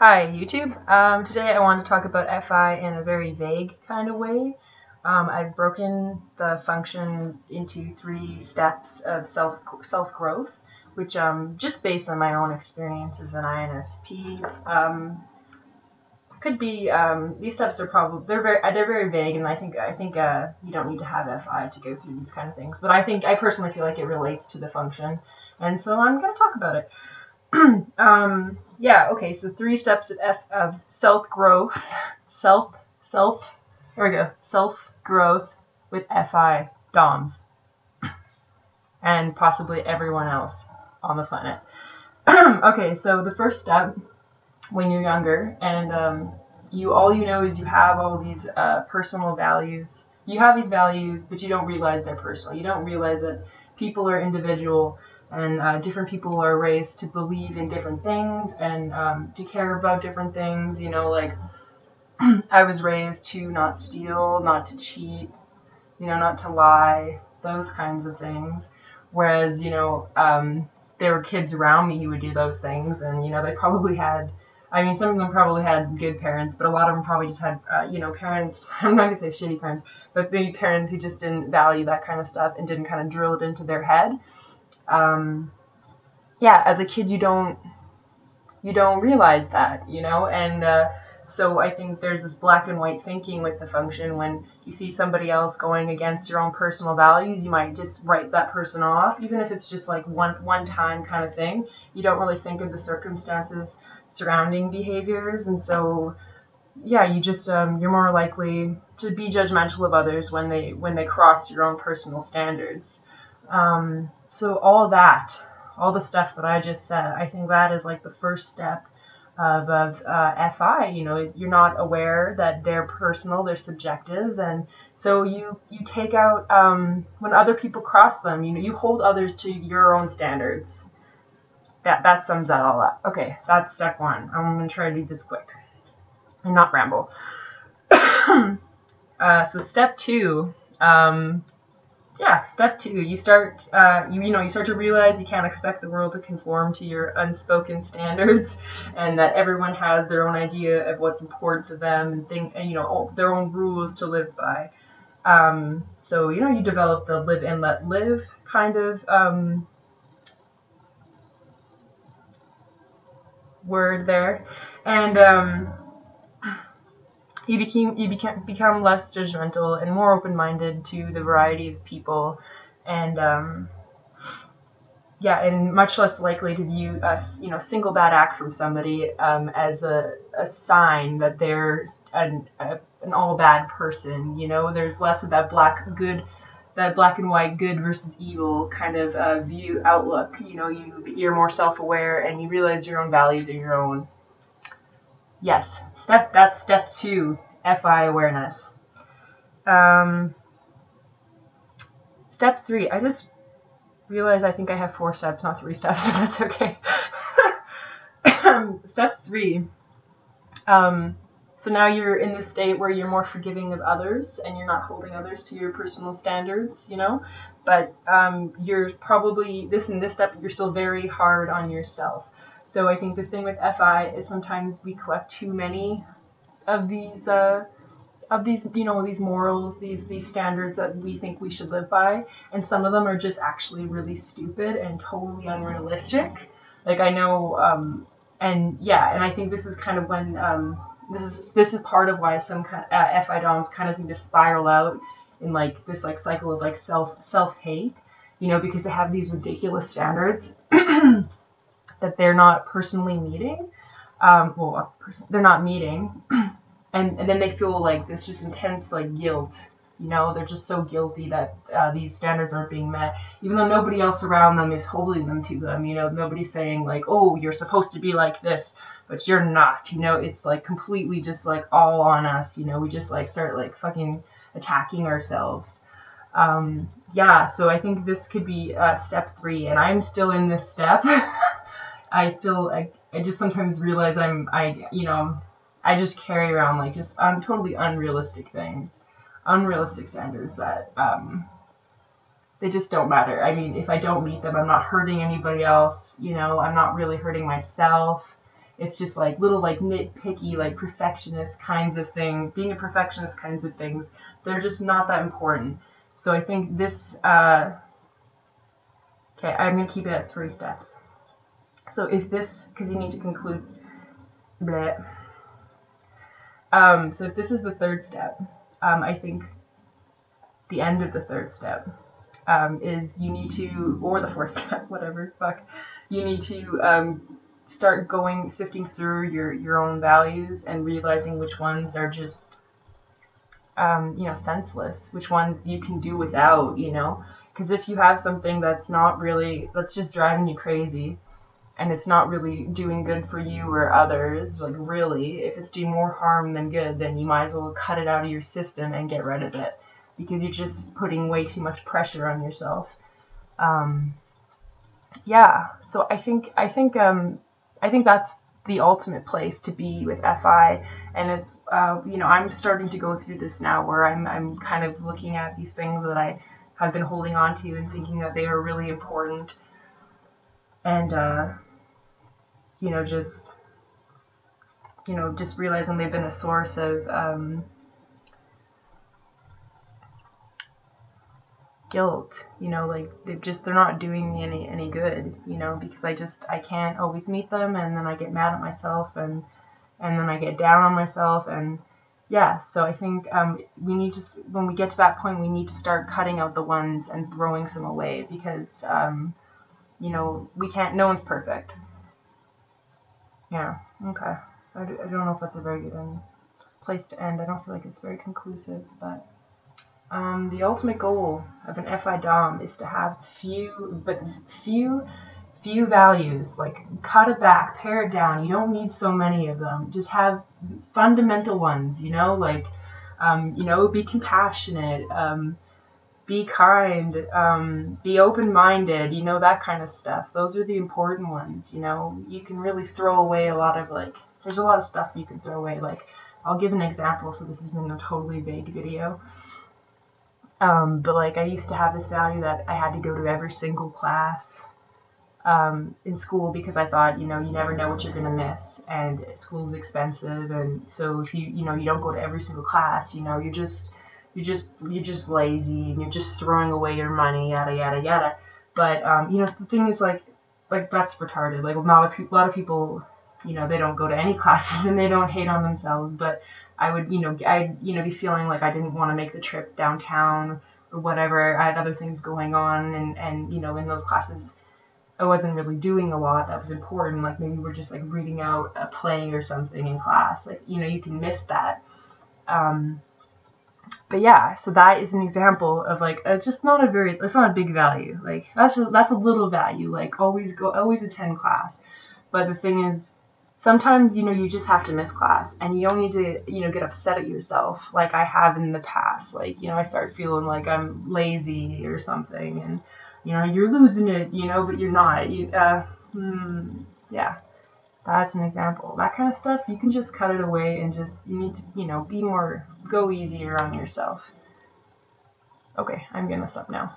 Hi, YouTube. Today I want to talk about FI in a very vague kind of way. I've broken the function into 3 steps of self-growth, which just based on my own experience as an INFP, could be these steps are probably they're very vague, and I think you don't need to have FI to go through these kind of things. But I personally feel like it relates to the function, and so I'm going to talk about it. Yeah, okay, so 3 steps of self-growth, self-growth with FI DOMs, and possibly everyone else on the planet. Okay, so the first step, when you're younger, and all you know is you have all these personal values. You have these values, but you don't realize they're personal. You don't realize that people are individual, and different people are raised to believe in different things and to care about different things. You know, like I was raised to not steal, not to cheat, you know, not to lie, those kinds of things. Whereas, you know, there were kids around me who would do those things, and, you know, they probably had, I mean, some of them probably had good parents, but a lot of them probably just had, you know, parents, I'm not going to say shitty parents, but maybe parents who just didn't value that kind of stuff and didn't kind of drill it into their head. Yeah, as a kid, you don't realize that, you know, and so I think there's this black and white thinking with the function. When you see somebody else going against your own personal values, you might just write that person off, even if it's just like one time kind of thing. You don't really think of the circumstances surrounding behaviors, and so yeah, you just you're more likely to be judgmental of others when they cross your own personal standards. So all the stuff that I just said, I think that is like the first step of FI. You know, you're not aware that they're personal, they're subjective, and so you take out when other people cross them. You know, you hold others to your own standards. That sums that all up. Okay, that's step 1. I'm gonna try to do this quick and not ramble. So step 2. Yeah, step 2, you start you start to realize you can't expect the world to conform to your unspoken standards, and that everyone has their own idea of what's important to them and you know, their own rules to live by. So, you know, you develop the live and let live kind of word there, and you become less judgmental and more open-minded to the variety of people, and yeah, and much less likely to view a single bad act from somebody as a sign that they're an all bad person. You know, there's less of that black and white good versus evil kind of view outlook. You know, you're more self-aware and you realize your own values are your own. Yes, that's step 2, FI awareness. Step 3, I just realized I think I have 4 steps, not 3 steps, but that's okay. Step 3, so now you're in this state where you're more forgiving of others and you're not holding others to your personal standards, you know, but you're probably, in this step, you're still very hard on yourself. So I think the thing with FI is sometimes we collect too many of these you know, these morals, these standards that we think we should live by, and some of them are just actually really stupid and totally unrealistic. Like I know, and yeah, and I think this is kind of when this is part of why some FI DOMs kind of seem to spiral out in like this like cycle of like self-hate, you know, because they have these ridiculous standards that they're not personally meeting. They're not meeting, and then they feel like this just intense like guilt. You know, they're just so guilty that these standards aren't being met, even though nobody else around them is holding them to them. You know, nobody's saying like, oh, you're supposed to be like this, but you're not. You know, it's like completely just like all on us. You know, we just like start like fucking attacking ourselves. Yeah, so I think this could be step 3, and I'm still in this step. I just sometimes realize I just carry around like just totally unrealistic things, unrealistic standards that they just don't matter. I mean, if I don't meet them, I'm not hurting anybody else, you know, I'm not really hurting myself. It's just like little like nitpicky, like perfectionist kinds of thing, being a perfectionist kinds of things. They're just not that important. So I think this, okay, I'm going to keep it at 3 steps. So if this, because you need to conclude, bleh. So if this is the 3rd step, I think the end of the 3rd step is you need to, or the 4th step, whatever, fuck, you need to start sifting through your own values and realizing which ones are just, you know, senseless, which ones you can do without, you know, because if you have something that's just driving you crazy, and it's not really doing good for you or others, like really, if it's doing more harm than good, then you might as well cut it out of your system and get rid of it, because you're just putting way too much pressure on yourself. Yeah, so I think that's the ultimate place to be with FI, and it's you know, I'm starting to go through this now where I'm kind of looking at these things that I have been holding on to and thinking that they are really important, and you know, just realizing they've been a source of guilt, you know, like they're not doing me any good, you know, because I can't always meet them, and then I get mad at myself, and then I get down on myself, and yeah, so I think we need to, when we get to that point, we need to start cutting out the ones and throwing some away, because you know, no one's perfect. Yeah, okay. I don't know if that's a very good place to end. I don't feel like it's very conclusive, but the ultimate goal of an FI Dom is to have few values. Like, cut it back, pare it down. You don't need so many of them. Just have fundamental ones, you know, like, you know, be compassionate, be kind, be open-minded, you know, that kind of stuff. Those are the important ones, you know. You can really throw away a lot of, like, there's a lot of stuff you can throw away. Like, I'll give an example, so this isn't a totally vague video. But like, I used to have this value that I had to go to every single class in school, because I thought, you know, you never know what you're gonna miss, and school's expensive, and so if you know, you don't go to every single class, you know, you're just lazy, and you're just throwing away your money, yada yada yada. But you know, the thing is, like that's retarded. Like, a lot of people, you know, they don't go to any classes, and they don't hate on themselves, but I'd be feeling like I didn't want to make the trip downtown or whatever. I had other things going on, and you know, in those classes I wasn't really doing a lot that was important. Like, maybe we're just like reading out a play or something in class. Like, you know, you can miss that. But yeah, so that is an example of like it's not a big value. Like, that's a little value. Like, always attend class. But the thing is, sometimes, you know, you just have to miss class, and you don't need to, you know, get upset at yourself like I have in the past. Like, you know, I start feeling like I'm lazy or something, and, you know, you're losing it, you know, but you're not. Yeah, that's an example. That kind of stuff, you can just cut it away, and you need to, you know, go easier on yourself. Okay, I'm gonna stop now.